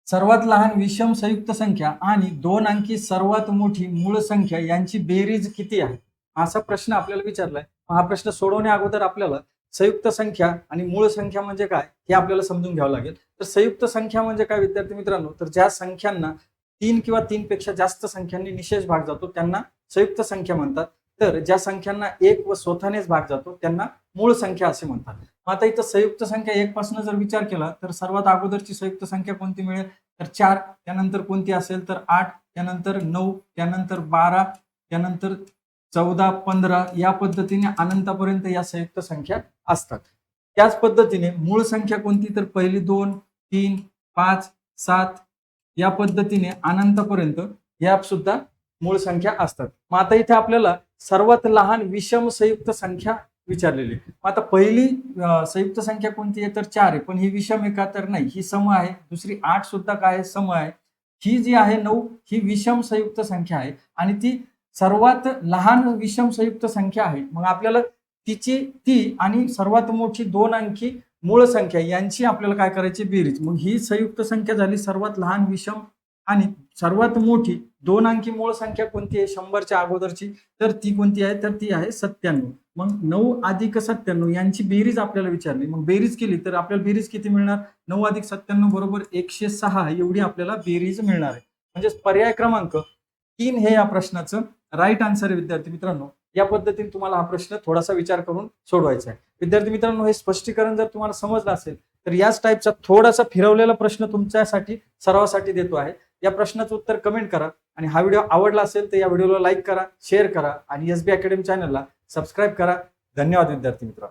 सर्वात लहान विषम संयुक्त संख्या आणि दोन अंकी सर्वात मोठी मूळ संख्या यांची बेरीज किती आहे, असा प्रश्न आपल्याला विचारलाय. हा प्रश्न सोडवण्या अगोदर आपल्याला संयुक्त संख्या आणि मूळ संख्या म्हणजे काय हे आपल्याला समजून घ्यावं लागेल. तर संयुक्त संख्या म्हणजे काय विद्यार्थी मित्रांनो, तर ज्या संख्यांना तीन किंवा तीन पेक्षा जास्त संख्यांनी निशेष भाग जातो त्यांना संयुक्त संख्या म्हणतात. तर ज्या संख्यांना एक व स्वतःनेच भाग जातो त्यांना मूळ संख्या असे म्हणतात. आता इथं संयुक्त संख्या एक पासून जर विचार केला तर सर्वात अगोदरची संयुक्त संख्या कोणती मिळेल, तर 4. त्यानंतर कोणती असेल तर 8, त्यानंतर 9, त्यानंतर 12, त्यानंतर 14, 15 या पद्धतीने अनंतापर्यंत या संयुक्त संख्या असतात. त्याच पद्धतीने मूळ संख्या कोणती, तर पहिली 2, 3, 5, 7 या पद्धतीने अनंतापर्यंत या सुद्धा मूळ संख्या असतात. मग आता इथे आपल्याला सर्वात लहान विषम संयुक्त संख्या विचारलेली. आता पहिली संयुक्त संख्या कोणती आहे, तर 4 आहे. पण ही विषम आहे का, तर नाही, ही सम आहे. दुसरी 8 सुद्धा काय आहे, सम आहे. ही जी आहे 9 ही विषम संयुक्त संख्या आहे आणि ती सर्वात लहान विषम संयुक्त संख्या आहे. मग आपल्याला ती आणि सर्वात मोठी दोन अंकी मूळ संख्या यांची आपल्याला काय करायची, बेरीज. मग ही संयुक्त संख्या झाली सर्वात लहान विषम आणि सर्वात मोठी दोन अंकी मूळ संख्या कोणती आहे 100च्या अगोदरची, तर ती कोणती आहे, तर ती आहे 97. मग 9 अधिक 97 यांची बेरीज आपल्याला विचारली. मग बेरीज केली तर आपल्याला बेरीज किती मिळणार, 9 अधिक 97 बरोबर 106 एवढी आपल्याला बेरीज मिळणार आहे. म्हणजे पर्याय क्रमांक 3 हे या प्रश्नाचं राईट आन्सर आहे. विद्यार्थी मित्रांनो, या पद्धतीने तुम्हाला हा प्रश्न थोडासा विचार करून सोडवायचा आहे. विद्यार्थी मित्रांनो, हे स्पष्टीकरण जर तुम्हाला समजलं असेल तर याच टाईपचा थोडासा फिरवलेला प्रश्न तुमच्यासाठी सरावासाठी देतो आहे. या प्रश्नाचं उत्तर कमेंट करा आणि हा व्हिडिओ आवडला असेल तर या व्हिडिओला लाईक करा, शेअर करा आणि SB अकॅडमी चॅनलला सबस्क्राईब करा. धन्यवाद विद्यार्थी मित्र.